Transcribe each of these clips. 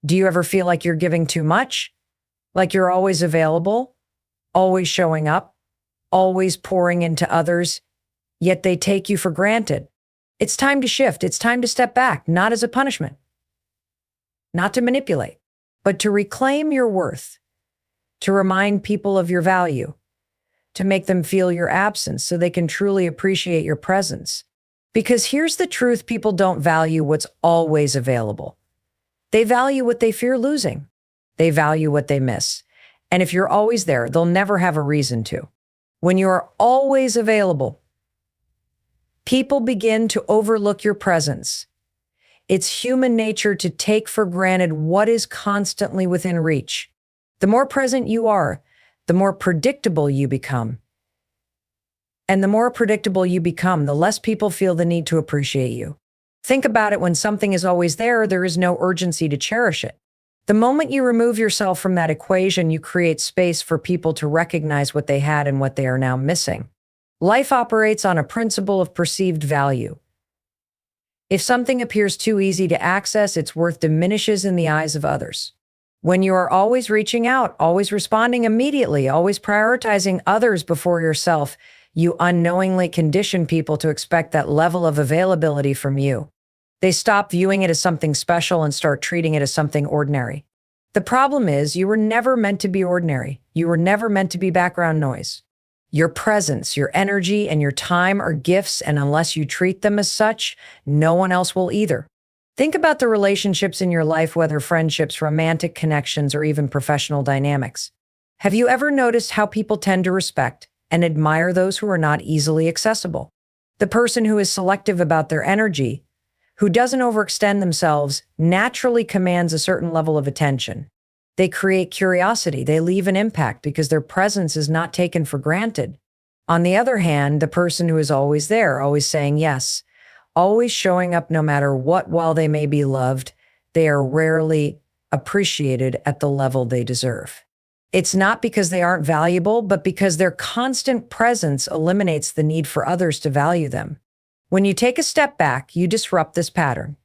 Do you ever feel like you're giving too much? Like you're always available, always showing up, always pouring into others, yet they take you for granted? It's time to shift. It's time to step back, not as a punishment, not to manipulate, but to reclaim your worth, to remind people of your value, to make them feel your absence so they can truly appreciate your presence. Because here's the truth: people don't value what's always available. They value what they fear losing. They value what they miss. And if you're always there, they'll never have a reason to. When you are always available, people begin to overlook your presence. It's human nature to take for granted what is constantly within reach. The more present you are, the more predictable you become. And the more predictable you become, the less people feel the need to appreciate you. Think about it: when something is always there, there is no urgency to cherish it. The moment you remove yourself from that equation, you create space for people to recognize what they had and what they are now missing. Life operates on a principle of perceived value. If something appears too easy to access, its worth diminishes in the eyes of others. When you are always reaching out, always responding immediately, always prioritizing others before yourself, you unknowingly condition people to expect that level of availability from you. They stop viewing it as something special and start treating it as something ordinary. The problem is, you were never meant to be ordinary. You were never meant to be background noise. Your presence, your energy, and your time are gifts, and unless you treat them as such, no one else will either. Think about the relationships in your life, whether friendships, romantic connections, or even professional dynamics. Have you ever noticed how people tend to respect and admire those who are not easily accessible? The person who is selective about their energy, who doesn't overextend themselves, naturally commands a certain level of attention. They create curiosity. They leave an impact because their presence is not taken for granted. On the other hand, the person who is always there, always saying yes, always showing up no matter what, while they may be loved, they are rarely appreciated at the level they deserve. It's not because they aren't valuable, but because their constant presence eliminates the need for others to value them. When you take a step back, you disrupt this pattern.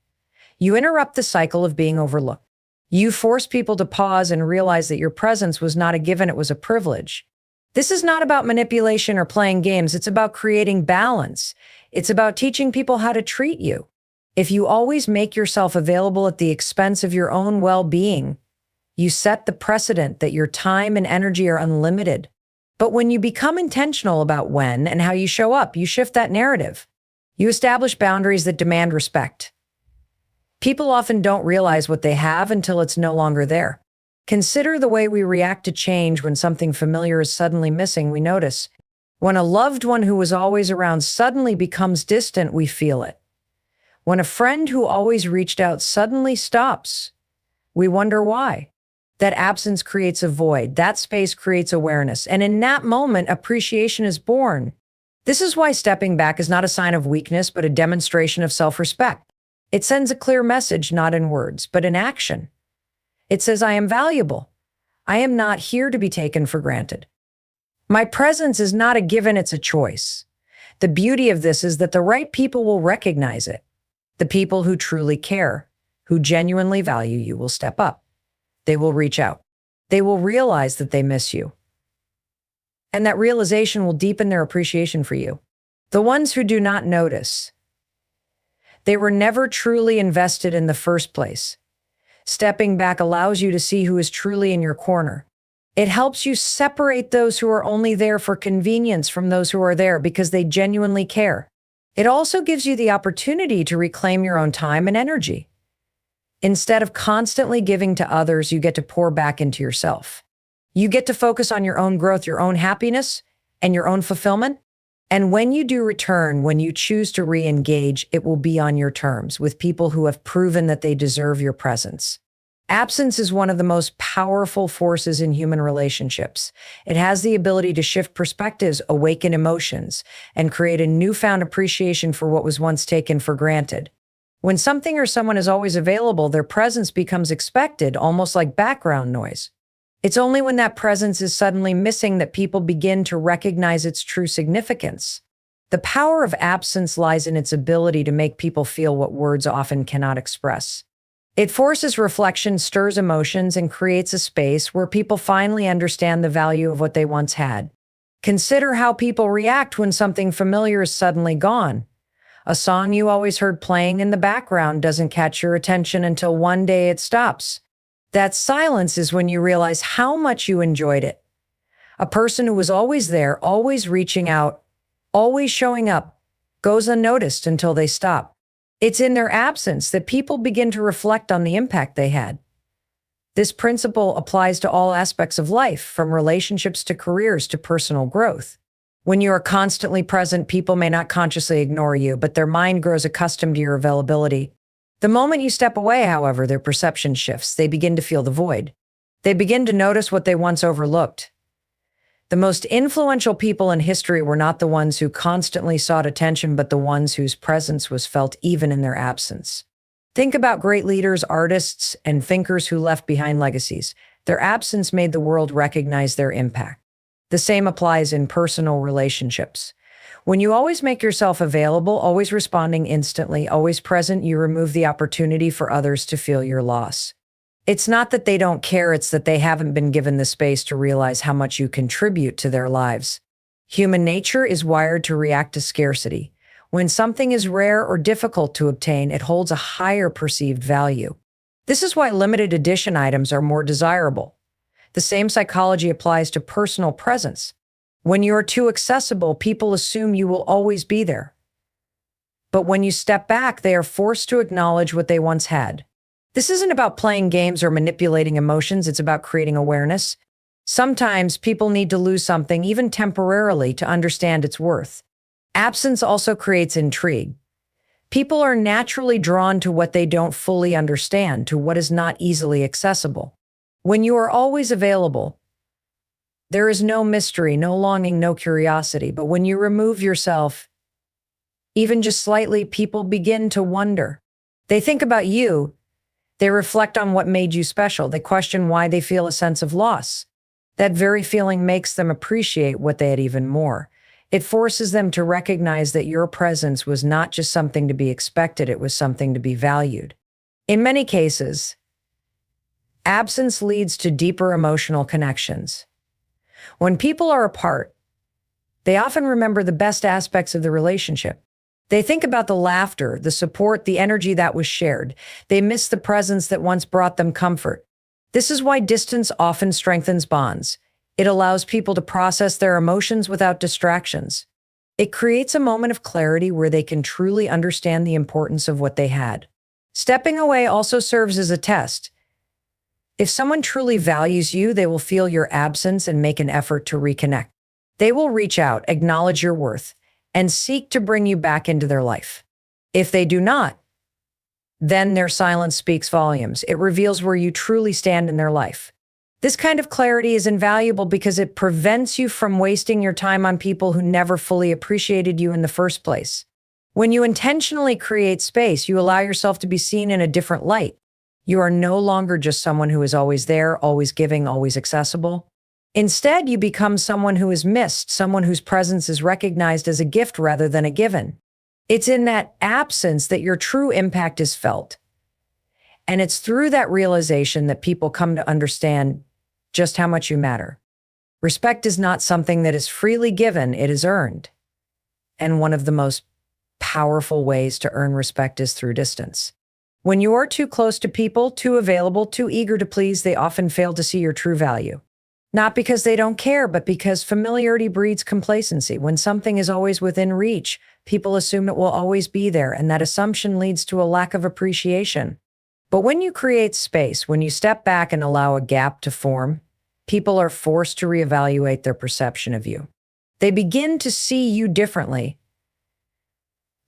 You interrupt the cycle of being overlooked. You force people to pause and realize that your presence was not a given, it was a privilege. This is not about manipulation or playing games. It's about creating balance. It's about teaching people how to treat you. If you always make yourself available at the expense of your own well-being, you set the precedent that your time and energy are unlimited. But when you become intentional about when and how you show up, you shift that narrative. You establish boundaries that demand respect. People often don't realize what they have until it's no longer there. Consider the way we react to change when something familiar is suddenly missing. We notice. When a loved one who was always around suddenly becomes distant, we feel it. When a friend who always reached out suddenly stops, we wonder why. That absence creates a void. That space creates awareness. And in that moment, appreciation is born. This is why stepping back is not a sign of weakness, but a demonstration of self-respect. It sends a clear message, not in words, but in action. It says, I am valuable. I am not here to be taken for granted. My presence is not a given, it's a choice. The beauty of this is that the right people will recognize it. The people who truly care, who genuinely value you, will step up. They will reach out. They will realize that they miss you. And that realization will deepen their appreciation for you. The ones who do not notice, they were never truly invested in the first place. Stepping back allows you to see who is truly in your corner. It helps you separate those who are only there for convenience from those who are there because they genuinely care. It also gives you the opportunity to reclaim your own time and energy. Instead of constantly giving to others, you get to pour back into yourself. You get to focus on your own growth, your own happiness, and your own fulfillment. And when you do return, when you choose to re-engage, it will be on your terms, with people who have proven that they deserve your presence. Absence is one of the most powerful forces in human relationships. It has the ability to shift perspectives, awaken emotions, and create a newfound appreciation for what was once taken for granted. When something or someone is always available, their presence becomes expected, almost like background noise. It's only when that presence is suddenly missing that people begin to recognize its true significance. The power of absence lies in its ability to make people feel what words often cannot express. It forces reflection, stirs emotions, and creates a space where people finally understand the value of what they once had. Consider how people react when something familiar is suddenly gone. A song you always heard playing in the background doesn't catch your attention until one day it stops. That silence is when you realize how much you enjoyed it. A person who was always there, always reaching out, always showing up, goes unnoticed until they stop. It's in their absence that people begin to reflect on the impact they had. This principle applies to all aspects of life, from relationships to careers to personal growth. When you are constantly present, people may not consciously ignore you, but their mind grows accustomed to your availability. The moment you step away, however, their perception shifts. They begin to feel the void. They begin to notice what they once overlooked. The most influential people in history were not the ones who constantly sought attention, but the ones whose presence was felt even in their absence. Think about great leaders, artists, and thinkers who left behind legacies. Their absence made the world recognize their impact. The same applies in personal relationships. When you always make yourself available, always responding instantly, always present, you remove the opportunity for others to feel your loss. It's not that they don't care, it's that they haven't been given the space to realize how much you contribute to their lives. Human nature is wired to react to scarcity. When something is rare or difficult to obtain, it holds a higher perceived value. This is why limited edition items are more desirable. The same psychology applies to personal presence. When you're too accessible, people assume you will always be there. But when you step back, they are forced to acknowledge what they once had. This isn't about playing games or manipulating emotions, it's about creating awareness. Sometimes people need to lose something, even temporarily, to understand its worth. Absence also creates intrigue. People are naturally drawn to what they don't fully understand, to what is not easily accessible. When you are always available, there is no mystery, no longing, no curiosity. But when you remove yourself, even just slightly, people begin to wonder. They think about you. They reflect on what made you special. They question why they feel a sense of loss. That very feeling makes them appreciate what they had even more. It forces them to recognize that your presence was not just something to be expected, it was something to be valued. In many cases, absence leads to deeper emotional connections. When people are apart, they often remember the best aspects of the relationship. They think about the laughter, the support, the energy that was shared. They miss the presence that once brought them comfort. This is why distance often strengthens bonds. It allows people to process their emotions without distractions. It creates a moment of clarity where they can truly understand the importance of what they had. Stepping away also serves as a test. If someone truly values you, they will feel your absence and make an effort to reconnect. They will reach out, acknowledge your worth, and seek to bring you back into their life. If they do not, then their silence speaks volumes. It reveals where you truly stand in their life. This kind of clarity is invaluable because it prevents you from wasting your time on people who never fully appreciated you in the first place. When you intentionally create space, you allow yourself to be seen in a different light. You are no longer just someone who is always there, always giving, always accessible. Instead, you become someone who is missed, someone whose presence is recognized as a gift rather than a given. It's in that absence that your true impact is felt. And it's through that realization that people come to understand just how much you matter. Respect is not something that is freely given, it is earned. And one of the most powerful ways to earn respect is through distance. When you are too close to people, too available, too eager to please, they often fail to see your true value. Not because they don't care, but because familiarity breeds complacency. When something is always within reach, people assume it will always be there, and that assumption leads to a lack of appreciation. But when you create space, when you step back and allow a gap to form, people are forced to reevaluate their perception of you. They begin to see you differently,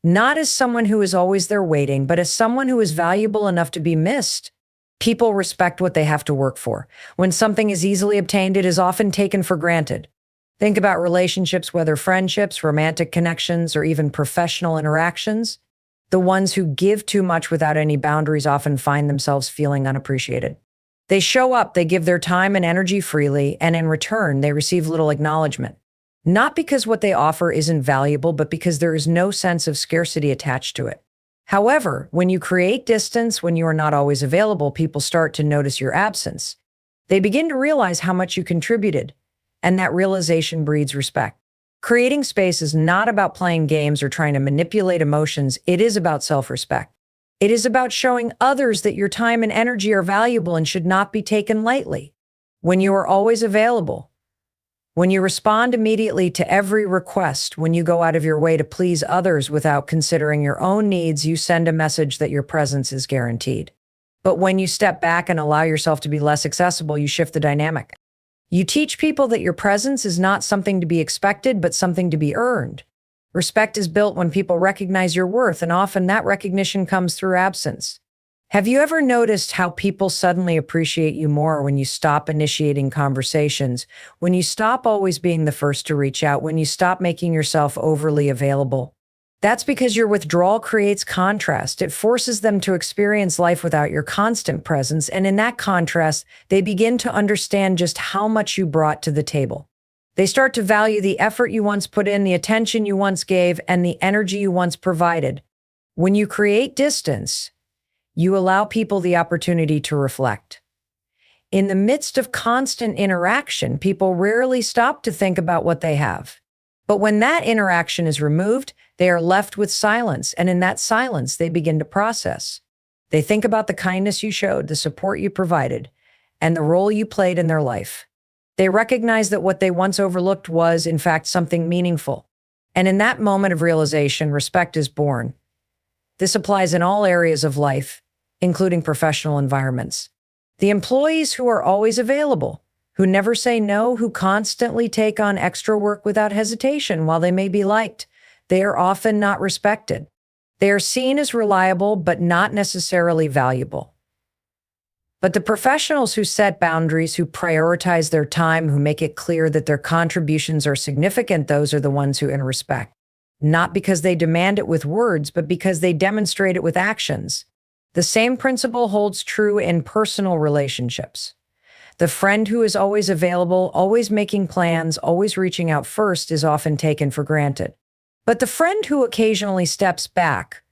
not as someone who is always there waiting, but as someone who is valuable enough to be missed. People respect what they have to work for. When something is easily obtained, it is often taken for granted. Think about relationships, whether friendships, romantic connections, or even professional interactions. The ones who give too much without any boundaries often find themselves feeling unappreciated. They show up, they give their time and energy freely, and in return, they receive little acknowledgement. Not because what they offer isn't valuable, but because there is no sense of scarcity attached to it. However, when you create distance, when you are not always available, people start to notice your absence. They begin to realize how much you contributed, and that realization breeds respect. Creating space is not about playing games or trying to manipulate emotions. It is about self-respect. It is about showing others that your time and energy are valuable and should not be taken lightly. When you are always available, when you respond immediately to every request, when you go out of your way to please others without considering your own needs, you send a message that your presence is guaranteed. But when you step back and allow yourself to be less accessible, you shift the dynamic. You teach people that your presence is not something to be expected, but something to be earned. Respect is built when people recognize your worth, and often that recognition comes through absence. Have you ever noticed how people suddenly appreciate you more when you stop initiating conversations, when you stop always being the first to reach out, when you stop making yourself overly available? That's because your withdrawal creates contrast. It forces them to experience life without your constant presence, and in that contrast, they begin to understand just how much you brought to the table. They start to value the effort you once put in, the attention you once gave, and the energy you once provided. When you create distance, you allow people the opportunity to reflect. In the midst of constant interaction, people rarely stop to think about what they have. But when that interaction is removed, they are left with silence, and in that silence, they begin to process. They think about the kindness you showed, the support you provided, and the role you played in their life. They recognize that what they once overlooked was, in fact, something meaningful. And in that moment of realization, respect is born. This applies in all areas of life, including professional environments. The employees who are always available, who never say no, who constantly take on extra work without hesitation, while they may be liked, they are often not respected. They are seen as reliable, but not necessarily valuable. But the professionals who set boundaries, who prioritize their time, who make it clear that their contributions are significant, those are the ones who earn respect. Not because they demand it with words, but because they demonstrate it with actions. The same principle holds true in personal relationships. The friend who is always available, always making plans, always reaching out first is often taken for granted. But the friend who occasionally steps back,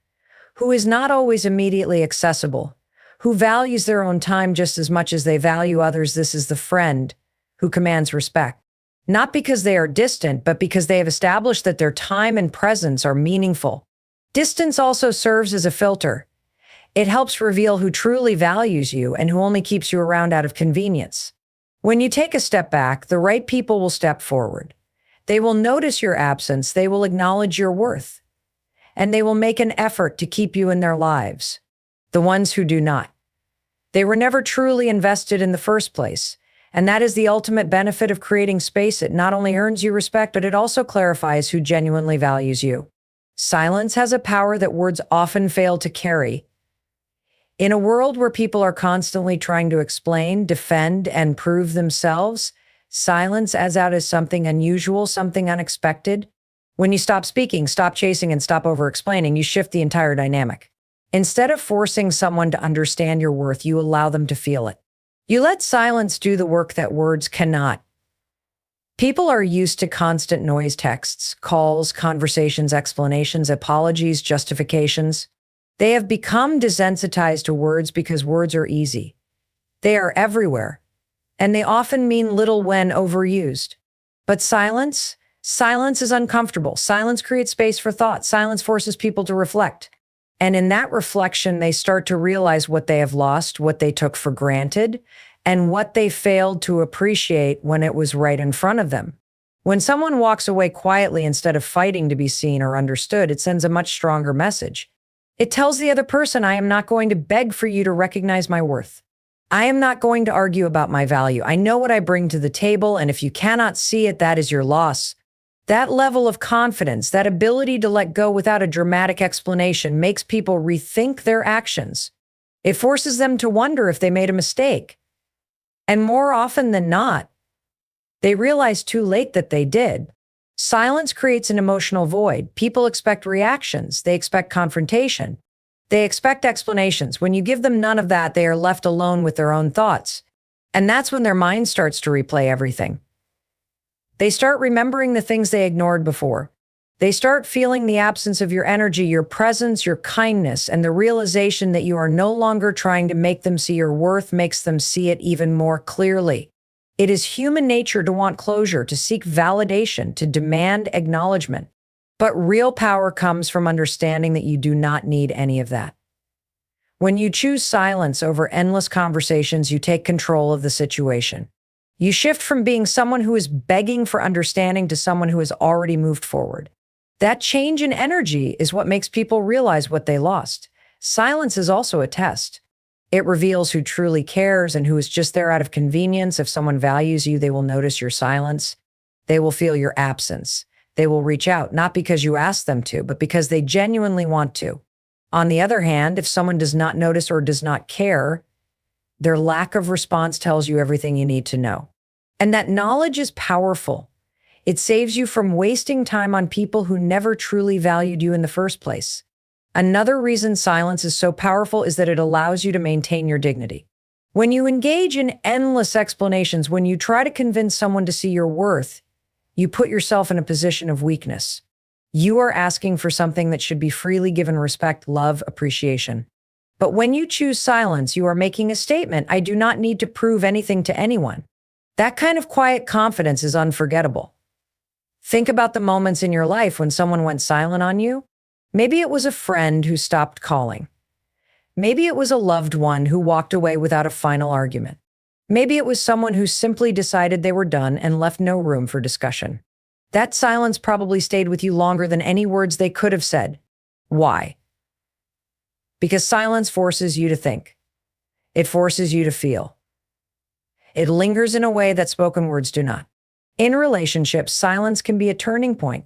who is not always immediately accessible, who values their own time just as much as they value others, this is the friend who commands respect. Not because they are distant, but because they have established that their time and presence are meaningful. Distance also serves as a filter. It helps reveal who truly values you and who only keeps you around out of convenience. When you take a step back, the right people will step forward. They will notice your absence, they will acknowledge your worth, and they will make an effort to keep you in their lives. The ones who do not, they were never truly invested in the first place. And that is the ultimate benefit of creating space. It not only earns you respect, but it also clarifies who genuinely values you. Silence has a power that words often fail to carry. In a world where people are constantly trying to explain, defend, and prove themselves, silence as out as something unusual, something unexpected. When you stop speaking, stop chasing, and stop over-explaining, you shift the entire dynamic. Instead of forcing someone to understand your worth, you allow them to feel it. You let silence do the work that words cannot. People are used to constant noise, texts, calls, conversations, explanations, apologies, justifications. They have become desensitized to words because words are easy. They are everywhere, and they often mean little when overused. But silence is uncomfortable. Silence creates space for thought. Silence forces people to reflect. And in that reflection, they start to realize what they have lost, what they took for granted, and what they failed to appreciate when it was right in front of them. When someone walks away quietly instead of fighting to be seen or understood, it sends a much stronger message. It tells the other person, I am not going to beg for you to recognize my worth. I am not going to argue about my value. I know what I bring to the table, and if you cannot see it, that is your loss. That level of confidence, that ability to let go without a dramatic explanation, makes people rethink their actions. It forces them to wonder if they made a mistake. And more often than not, they realize too late that they did. Silence creates an emotional void. People expect reactions. They expect confrontation. They expect explanations. When you give them none of that, they are left alone with their own thoughts. And that's when their mind starts to replay everything. They start remembering the things they ignored before. They start feeling the absence of your energy, your presence, your kindness, and the realization that you are no longer trying to make them see your worth makes them see it even more clearly. It is human nature to want closure, to seek validation, to demand acknowledgement. But real power comes from understanding that you do not need any of that. When you choose silence over endless conversations, you take control of the situation. You shift from being someone who is begging for understanding to someone who has already moved forward. That change in energy is what makes people realize what they lost. Silence is also a test. It reveals who truly cares and who is just there out of convenience. If someone values you, they will notice your silence. They will feel your absence. They will reach out, not because you asked them to, but because they genuinely want to. On the other hand, if someone does not notice or does not care, their lack of response tells you everything you need to know. And that knowledge is powerful. It saves you from wasting time on people who never truly valued you in the first place. Another reason silence is so powerful is that it allows you to maintain your dignity. When you engage in endless explanations, when you try to convince someone to see your worth, you put yourself in a position of weakness. You are asking for something that should be freely given: respect, love, appreciation. But when you choose silence, you are making a statement: I do not need to prove anything to anyone. That kind of quiet confidence is unforgettable. Think about the moments in your life when someone went silent on you. Maybe it was a friend who stopped calling. Maybe it was a loved one who walked away without a final argument. Maybe it was someone who simply decided they were done and left no room for discussion. That silence probably stayed with you longer than any words they could have said. Why? Because silence forces you to think. It forces you to feel. It lingers in a way that spoken words do not. In relationships, silence can be a turning point.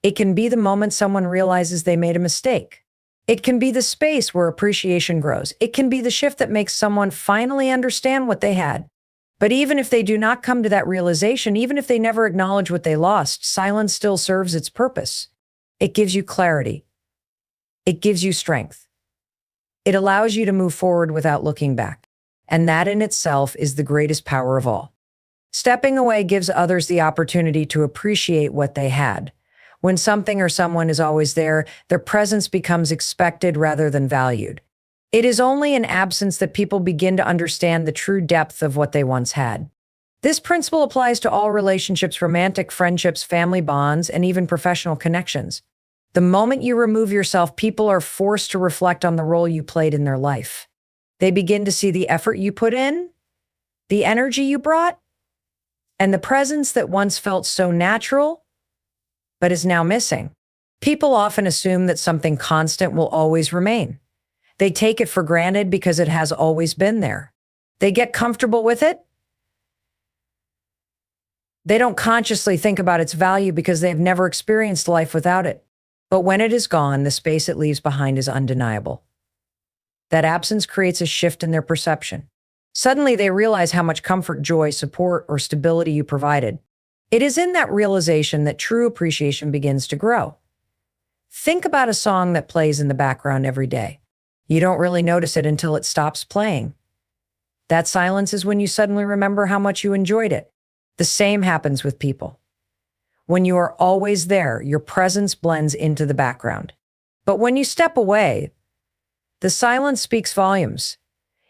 It can be the moment someone realizes they made a mistake. It can be the space where appreciation grows. It can be the shift that makes someone finally understand what they had. But even if they do not come to that realization, even if they never acknowledge what they lost, silence still serves its purpose. It gives you clarity. It gives you strength. It allows you to move forward without looking back. And that in itself is the greatest power of all. Stepping away gives others the opportunity to appreciate what they had. When something or someone is always there, their presence becomes expected rather than valued. It is only in absence that people begin to understand the true depth of what they once had. This principle applies to all relationships: romantic, friendships, family bonds, and even professional connections. The moment you remove yourself, people are forced to reflect on the role you played in their life. They begin to see the effort you put in, the energy you brought, and the presence that once felt so natural, but is now missing. People often assume that something constant will always remain. They take it for granted because it has always been there. They get comfortable with it. They don't consciously think about its value because they have never experienced life without it. But when it is gone, the space it leaves behind is undeniable. That absence creates a shift in their perception. Suddenly, they realize how much comfort, joy, support, or stability you provided. It is in that realization that true appreciation begins to grow. Think about a song that plays in the background every day. You don't really notice it until it stops playing. That silence is when you suddenly remember how much you enjoyed it. The same happens with people. When you are always there, your presence blends into the background. But when you step away, the silence speaks volumes.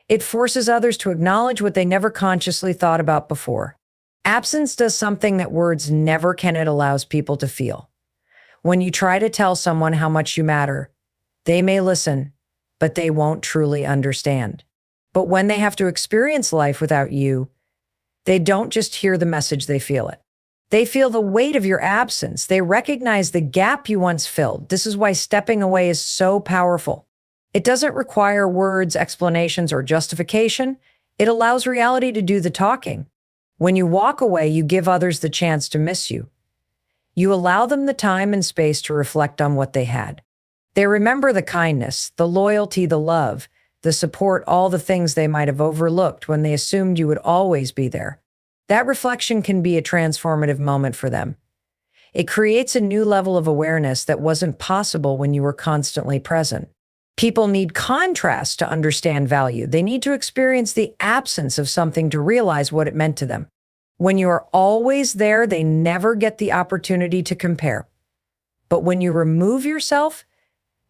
It forces others to acknowledge what they never consciously thought about before. Absence does something that words never can. It allows people to feel. When you try to tell someone how much you matter, they may listen, but they won't truly understand. But when they have to experience life without you, they don't just hear the message, they feel it. They feel the weight of your absence. They recognize the gap you once filled. This is why stepping away is so powerful. It doesn't require words, explanations, or justification. It allows reality to do the talking. When you walk away, you give others the chance to miss you. You allow them the time and space to reflect on what they had. They remember the kindness, the loyalty, the love, the support, all the things they might have overlooked when they assumed you would always be there. That reflection can be a transformative moment for them. It creates a new level of awareness that wasn't possible when you were constantly present. People need contrast to understand value. They need to experience the absence of something to realize what it meant to them. When you are always there, they never get the opportunity to compare. But when you remove yourself,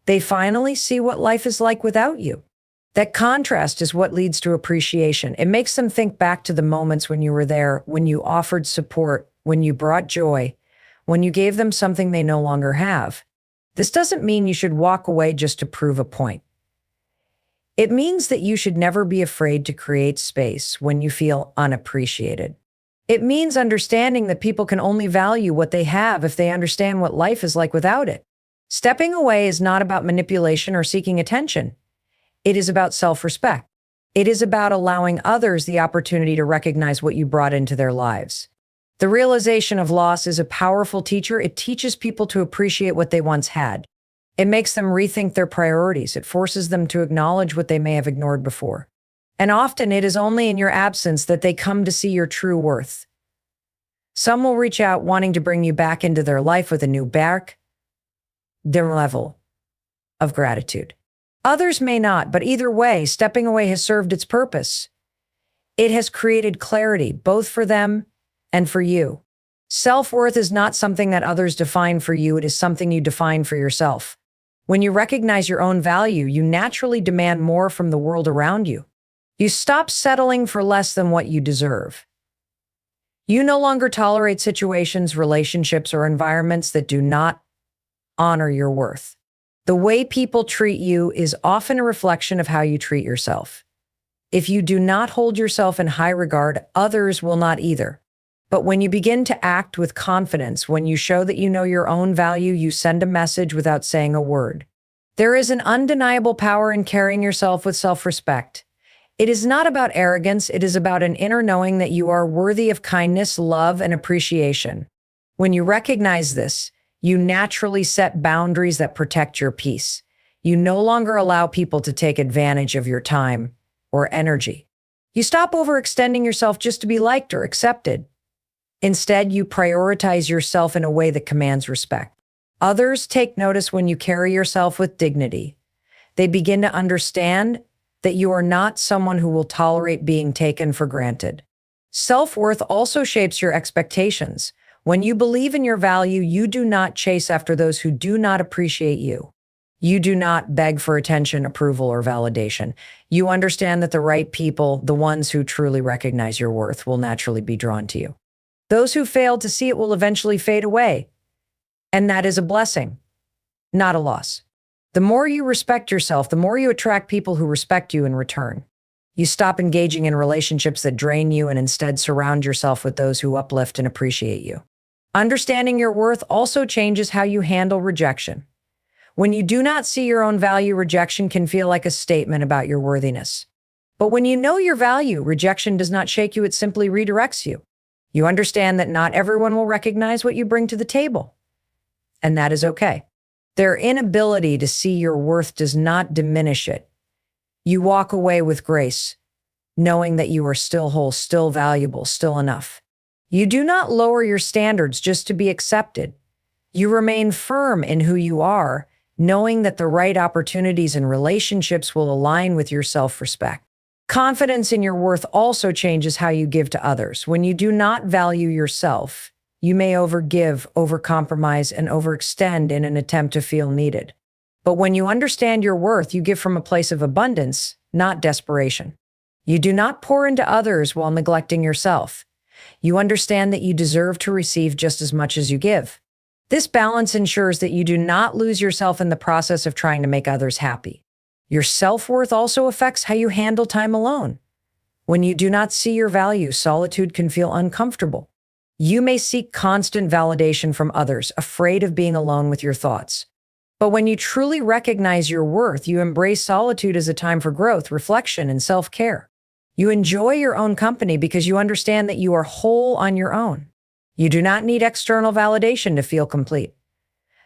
they finally see what life is like without you. That contrast is what leads to appreciation. It makes them think back to the moments when you were there, when you offered support, when you brought joy, when you gave them something they no longer have. This doesn't mean you should walk away just to prove a point. It means that you should never be afraid to create space when you feel unappreciated. It means understanding that people can only value what they have if they understand what life is like without it. Stepping away is not about manipulation or seeking attention. It is about self-respect. It is about allowing others the opportunity to recognize what you brought into their lives. The realization of loss is a powerful teacher. It teaches people to appreciate what they once had. It makes them rethink their priorities. It forces them to acknowledge what they may have ignored before. And often it is only in your absence that they come to see your true worth. Some will reach out wanting to bring you back into their life with a new level of gratitude. Others may not, but either way, stepping away has served its purpose. It has created clarity, both for them and for you. Self-worth is not something that others define for you. It is something you define for yourself. When you recognize your own value, you naturally demand more from the world around you. You stop settling for less than what you deserve. You no longer tolerate situations, relationships, or environments that do not honor your worth. The way people treat you is often a reflection of how you treat yourself. If you do not hold yourself in high regard, others will not either. But when you begin to act with confidence, when you show that you know your own value, you send a message without saying a word. There is an undeniable power in carrying yourself with self-respect. It is not about arrogance. It is about an inner knowing that you are worthy of kindness, love, and appreciation. When you recognize this, you naturally set boundaries that protect your peace. You no longer allow people to take advantage of your time or energy. You stop overextending yourself just to be liked or accepted. Instead, you prioritize yourself in a way that commands respect. Others take notice when you carry yourself with dignity. They begin to understand that you are not someone who will tolerate being taken for granted. Self-worth also shapes your expectations. When you believe in your value, you do not chase after those who do not appreciate you. You do not beg for attention, approval, or validation. You understand that the right people, the ones who truly recognize your worth, will naturally be drawn to you. Those who fail to see it will eventually fade away. And that is a blessing, not a loss. The more you respect yourself, the more you attract people who respect you in return. You stop engaging in relationships that drain you and instead surround yourself with those who uplift and appreciate you. Understanding your worth also changes how you handle rejection. When you do not see your own value, rejection can feel like a statement about your worthiness. But when you know your value, rejection does not shake you, it simply redirects you. You understand that not everyone will recognize what you bring to the table, and that is okay. Their inability to see your worth does not diminish it. You walk away with grace, knowing that you are still whole, still valuable, still enough. You do not lower your standards just to be accepted. You remain firm in who you are, knowing that the right opportunities and relationships will align with your self-respect. Confidence in your worth also changes how you give to others. When you do not value yourself, you may overgive, overcompromise, and overextend in an attempt to feel needed. But when you understand your worth, you give from a place of abundance, not desperation. You do not pour into others while neglecting yourself. You understand that you deserve to receive just as much as you give. This balance ensures that you do not lose yourself in the process of trying to make others happy. Your self-worth also affects how you handle time alone. When you do not see your value, solitude can feel uncomfortable. You may seek constant validation from others, afraid of being alone with your thoughts. But when you truly recognize your worth, you embrace solitude as a time for growth, reflection, and self-care. You enjoy your own company because you understand that you are whole on your own. You do not need external validation to feel complete.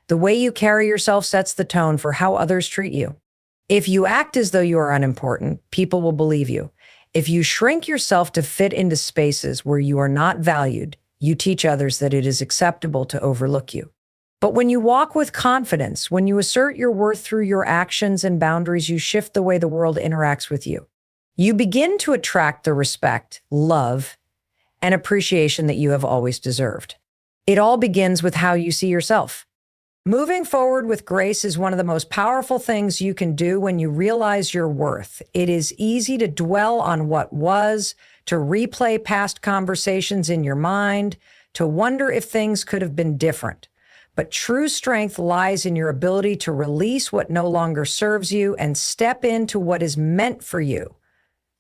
The way you carry yourself sets the tone for how others treat you. If you act as though you are unimportant, people will believe you. If you shrink yourself to fit into spaces where you are not valued, you teach others that it is acceptable to overlook you. But when you walk with confidence, when you assert your worth through your actions and boundaries, you shift the way the world interacts with you. You begin to attract the respect, love, and appreciation that you have always deserved. It all begins with how you see yourself. Moving forward with grace is one of the most powerful things you can do when you realize your worth. It is easy to dwell on what was, to replay past conversations in your mind, to wonder if things could have been different. But true strength lies in your ability to release what no longer serves you and step into what is meant for you.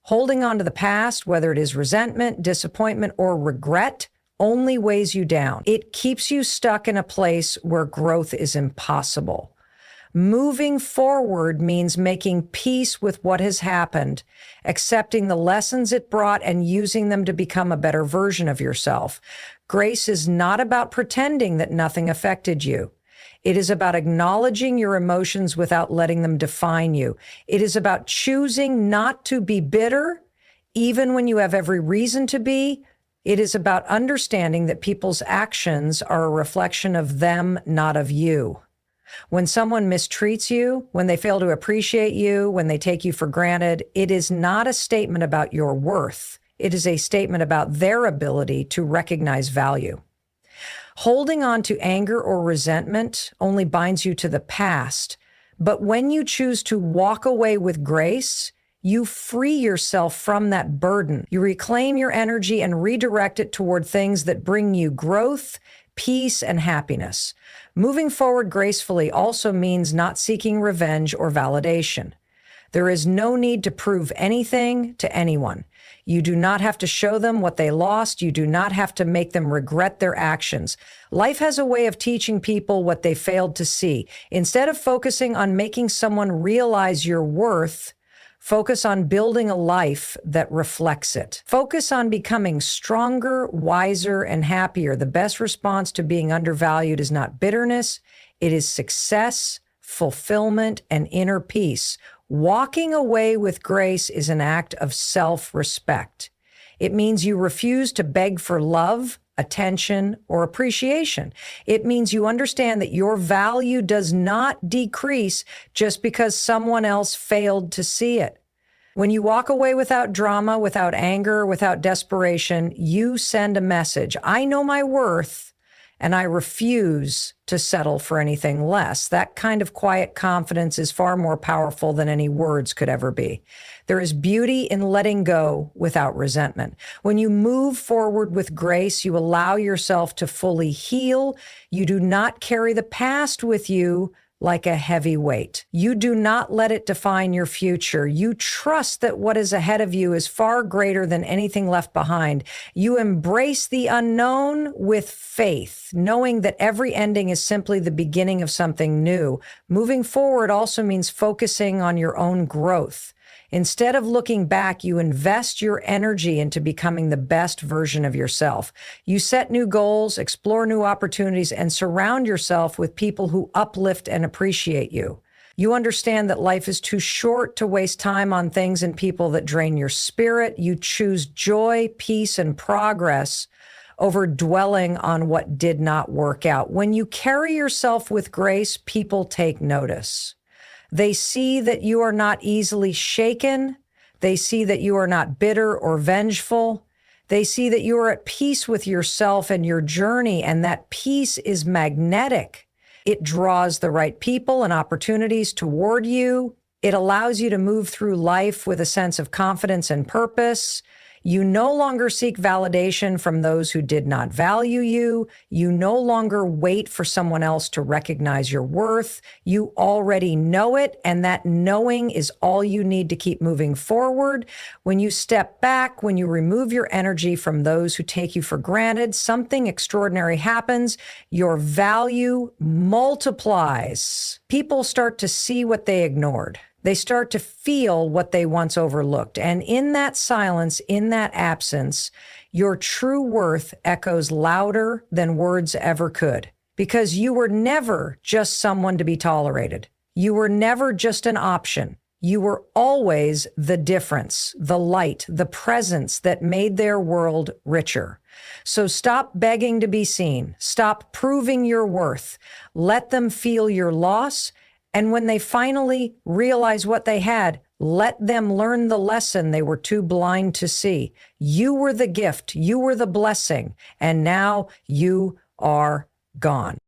Holding on to the past, whether it is resentment, disappointment, or regret, only weighs you down. It keeps you stuck in a place where growth is impossible. Moving forward means making peace with what has happened, accepting the lessons it brought and using them to become a better version of yourself. Grace is not about pretending that nothing affected you. It is about acknowledging your emotions without letting them define you. It is about choosing not to be bitter, even when you have every reason to be. It is about understanding that people's actions are a reflection of them, not of you. When someone mistreats you, when they fail to appreciate you, when they take you for granted, it is not a statement about your worth. It is a statement about their ability to recognize value. Holding on to anger or resentment only binds you to the past. But when you choose to walk away with grace, you free yourself from that burden. You reclaim your energy and redirect it toward things that bring you growth, peace, and happiness. Moving forward gracefully also means not seeking revenge or validation. There is no need to prove anything to anyone. You do not have to show them what they lost. You do not have to make them regret their actions. Life has a way of teaching people what they failed to see. Instead of focusing on making someone realize your worth, focus on building a life that reflects it. Focus on becoming stronger, wiser, and happier. The best response to being undervalued is not bitterness. It is success, fulfillment, and inner peace. Walking away with grace is an act of self-respect. It means you refuse to beg for love, attention, or appreciation. It means you understand that your value does not decrease just because someone else failed to see it. When you walk away without drama, without anger, without desperation, you send a message. I know my worth, and I refuse to settle for anything less. That kind of quiet confidence is far more powerful than any words could ever be. There is beauty in letting go without resentment. When you move forward with grace, you allow yourself to fully heal. You do not carry the past with you like a heavy weight. You do not let it define your future. You trust that what is ahead of you is far greater than anything left behind. You embrace the unknown with faith, knowing that every ending is simply the beginning of something new. Moving forward also means focusing on your own growth. Instead of looking back, you invest your energy into becoming the best version of yourself. You set new goals, explore new opportunities, and surround yourself with people who uplift and appreciate you. You understand that life is too short to waste time on things and people that drain your spirit. You choose joy, peace, and progress over dwelling on what did not work out. When you carry yourself with grace, people take notice. They see that you are not easily shaken. They see that you are not bitter or vengeful. They see that you are at peace with yourself and your journey, and that peace is magnetic. It draws the right people and opportunities toward you. It allows you to move through life with a sense of confidence and purpose. You no longer seek validation from those who did not value you. You no longer wait for someone else to recognize your worth. You already know it, and that knowing is all you need to keep moving forward. When you step back, when you remove your energy from those who take you for granted, something extraordinary happens. Your value multiplies. People start to see what they ignored. They start to feel what they once overlooked. And in that silence, in that absence, your true worth echoes louder than words ever could. Because you were never just someone to be tolerated. You were never just an option. You were always the difference, the light, the presence that made their world richer. So stop begging to be seen. Stop proving your worth. Let them feel your loss. And when they finally realize what they had, let them learn the lesson they were too blind to see. You were the gift, you were the blessing, and now you are gone.